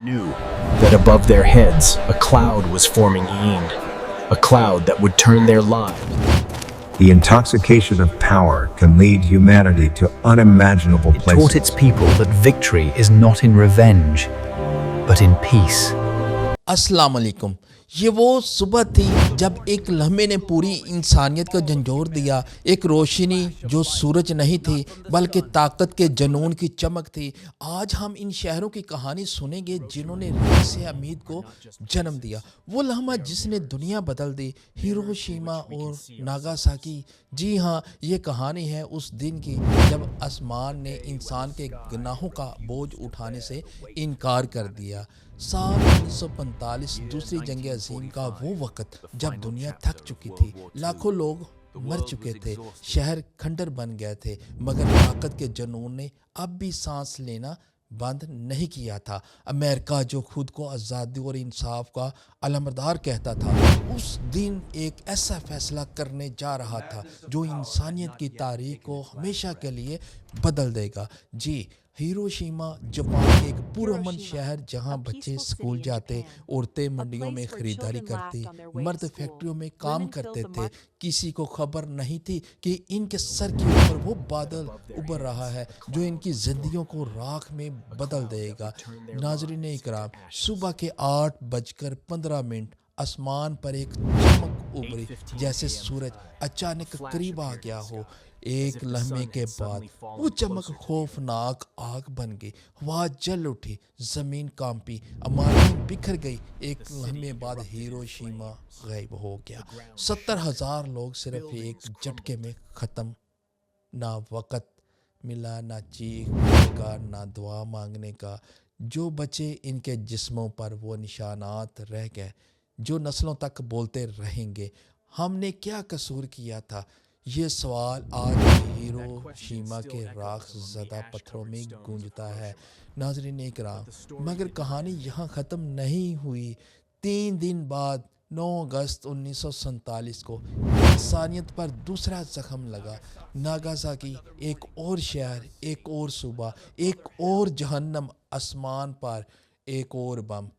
Knew that above their heads a cloud was forming in, a cloud that would turn their lives. The intoxication of power can lead humanity to unimaginable It taught places. its people that victory is not in revenge, but in peace. अस्सलाम वालेकुम। ये वो सुबह थी जब एक लम्हे ने पूरी इंसानियत को झंझोर दिया। एक रोशनी जो सूरज नहीं थी बल्कि ताकत के जुनून की चमक थी। आज हम इन शहरों की कहानी सुनेंगे जिन्होंने रहस्य उम्मीद को जन्म दिया। वो लम्हा जिसने दुनिया बदल दी, हिरोशिमा और नागासाकी। जी हाँ, ये कहानी है उस दिन की जब आसमान ने इंसान के गुनाहों का बोझ उठाने से इनकार कर दिया। साल 1945 दूसरी जंग अजीम का वो वक़्त जब दुनिया थक चुकी थी, लाखों लोग मर चुके थे, शहर खंडर बन गए थे, मगर ताकत के जुनून ने अब भी सांस लेना बंद नहीं किया था। अमेरिका जो खुद को आज़ादी और इंसाफ का अलमदार कहता था, उस दिन एक ऐसा फैसला करने जा रहा था जो इंसानियत की तारीख को हमेशा के लिए बदल देगा। जी, हिरोशिमा जापान के एक पुरअमन शहर जहां बच्चे स्कूल जाते, औरतें मंडियों में खरीदारी करती, मर्द फैक्ट्रियों में काम करते थे। किसी को खबर नहीं थी कि इनके सर के ऊपर वो बादल उभर रहा है जो इनकी जिंदगियों को राख में बदल देगा। नाज़रीन इकराम, सुबह के 8:15 आसमान पर एक चमक उभरी, जैसे सूरज अचानक करीब आ गया हो। एक लम्हे के बाद वो चमक खौफनाक आग बन गई, हवा जल उठी, जमीन कांपी, इमारतें बिखर गई। एक लम्हे बाद हिरोशिमा गायब हो गया। 70,000 लोग सिर्फ एक झटके में ख़त्म। ना वक़्त मिला, ना चीखने का, ना दुआ मांगने का। जो बचे इनके जिस्मों पर वो निशानात रह गए जो नस्लों तक बोलते रहेंगे, हमने क्या कसूर किया था। ये सवाल आज भी हिरोशिमा के राख ज़दा पत्थरों में गूंजता है। नाज़रीन इकराम, मगर कहानी यहाँ ख़त्म नहीं हुई। 3 दिन बाद 9 अगस्त 1947 को इंसानियत पर दूसरा जख्म लगा। नागासाकी, एक और शहर, एक और सूबा, एक और जहन्नम। आसमान पर एक और बम।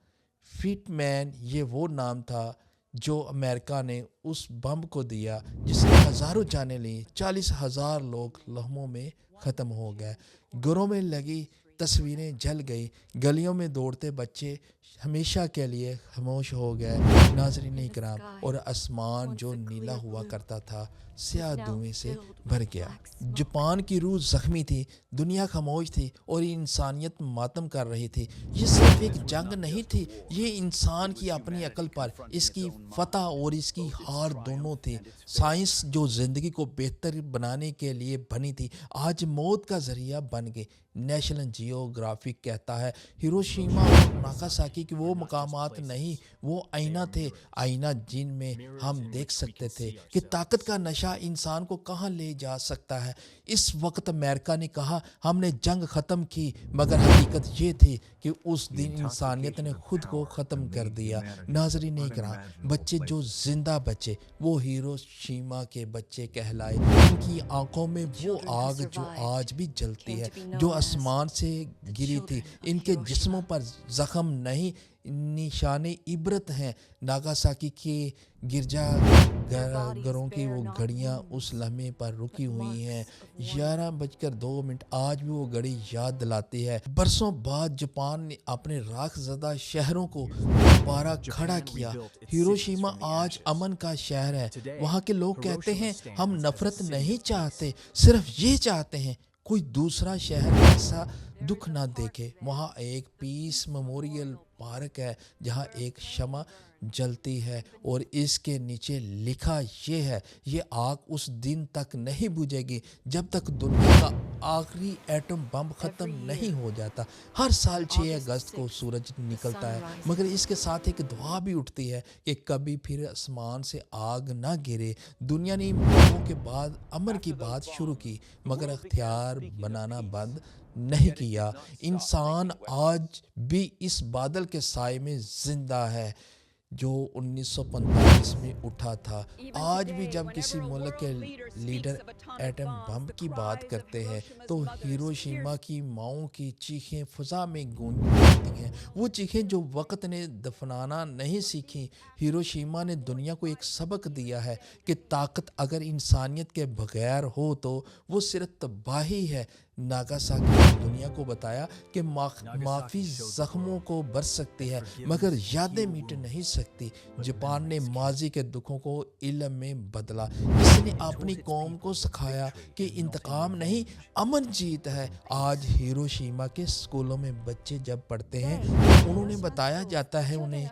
फिटमैन, ये वो नाम था जो अमेरिका ने उस बम को दिया जिसने हज़ारों जानें ली। 40,000 लोग लम्हों में ख़त्म हो गए। घरों में लगी तस्वीरें जल गई, गलियों में दौड़ते बच्चे हमेशा के लिए खामोश हो गए। नाज़रीन इकराम, और आसमान जो नीला हुआ करता था स्याह धुएं से भर गया। जापान की रूह ज़ख्मी थी, दुनिया खामोश थी और इंसानियत मातम कर रही थी। ये सिर्फ एक जंग नहीं थी, ये इंसान की अपनी अकल पर इसकी फतह और इसकी हार दोनों थी। साइंस जो ज़िंदगी को बेहतर बनाने के लिए बनी थी, आज मौत का ज़रिया बन गई। नेशनल जियोग्राफिक कहता है हिरोशिमा और नागासाकी के वो मकामात नहीं, वो आईना थे, आईना जिनमें हम देख सकते थे कि ताकत का नशा इंसान को कहाँ ले जा सकता है। इस वक्त अमेरिका ने कहा हमने जंग ख़त्म की, मगर हकीकत ये थी कि उस दिन इंसानियत ने खुद को ख़त्म कर दिया। नाज़रीन इकराम, बच्चे जो जिंदा बचे वो हिरोशिमा के बच्चे कहलाए। इनकी आंखों में वो आग जो आज भी जलती है, जो आसमान से गिरी थी। इनके जिस्मों पर ज़ख्म नहीं, निशाने इबरत हैं। नागासाकी के गिरजा घरों की वो घड़ियाँ उस लम्हे पर रुकी हुई हैं। 11:02 आज भी वो घड़ी याद दिलाती है। बरसों बाद जापान ने अपने राख ज़दा शहरों को दोबारा खड़ा किया। हिरोशिमा आज अमन का शहर है। वहाँ के लोग कहते हैं हम नफ़रत नहीं चाहते, सिर्फ ये चाहते हैं कोई दूसरा शहर ऐसा दुख ना देखे। वहाँ एक पीस मेमोरियल पार्क है जहाँ एक शमा जलती है और इसके नीचे लिखा ये है, ये आग उस दिन तक नहीं बुझेगी जब तक दुनिया का आखिरी एटम बम ख़त्म नहीं हो जाता। हर साल 6 अगस्त को सूरज निकलता है, मगर इसके साथ एक दुआ भी उठती है कि कभी फिर आसमान से आग ना गिरे। दुनिया ने बमों के बाद अमन की बात शुरू की, मगर हथियार बनाना बंद नहीं किया। इंसान आज भी इस बादल के साए में जिंदा है। جو 1945 میں اٹھا تھا. آج بھی جب کسی ملک کے لیڈر ایٹم بم کی بات کرتے ہیں تو ہیروشیما کی ماؤں کی چیخیں فضا میں گونجتی ہیں. وہ چیخیں جو وقت نے دفنانا نہیں سیکھیں. ہیروشیما نے دنیا کو ایک سبق دیا ہے کہ طاقت اگر انسانیت کے بغیر ہو تو وہ صرف تباہی ہے. ناگاساکی نے دنیا کو بتایا کہ معافی زخموں کو بھر سکتی ہے مگر یادیں مٹ نہیں سکتی. جاپان نے ماضی کے دکھوں کو علم میں بدلا. اس نے اپنی قوم کو سکھایا کہ انتقام نہیں امن جیت ہے. آج ہیروشیما کے اسکولوں میں بچے جب پڑھتے ہیں تو انہوں نے بتایا جاتا ہے انہیں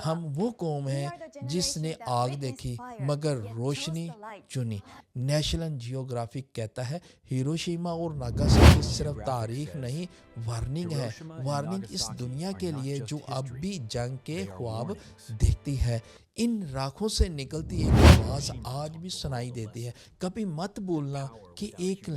ہم وہ قوم ہیں جس نے آگ دیکھی مگر روشنی چنی. نیشنل جیوگرافک کہتا ہے ہیروشیما اور ناگاساکی صرف تاریخ نہیں وارننگ ہے. وارننگ اس دنیا کے لیے جو اب بھی جنگ کے خواب دیکھتی ہے. ان راکھوں سے نکلتی ایک آواز آج بھی سنائی دیتی ہے. کبھی مت بھولنا کہ ایک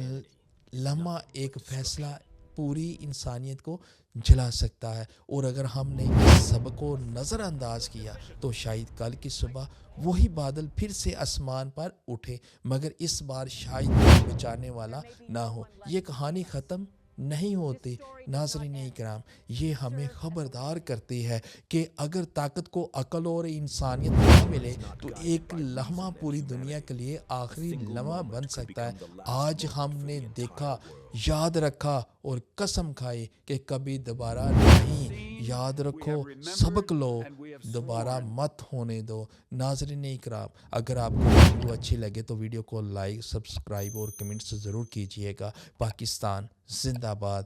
لمحہ ایک فیصلہ پوری انسانیت کو جلا سکتا ہے. اور اگر ہم نے اس سبق کو نظر انداز کیا تو شاید کل کی صبح وہی بادل پھر سے آسمان پر اٹھے مگر اس بار شاید کوئی بچانے والا نہ ہو. یہ کہانی ختم نہیں ہوتی. ناظرین اکرام، یہ ہمیں خبردار کرتی ہے کہ اگر طاقت کو عقل اور انسانیت نہ ملے تو ایک لمحہ پوری دنیا کے لیے آخری لمحہ بن سکتا ہے. آج ہم نے دیکھا، یاد رکھا اور قسم کھائی کہ کبھی دوبارہ نہیں. یاد رکھو، سبق لو، دوبارہ مت ہونے دو. ناظرین اکرام، اگر آپ کو ویڈیو اچھی لگے تو ویڈیو کو لائک، سبسکرائب اور کمنٹس ضرور کیجیے گا. پاکستان زندہ باد.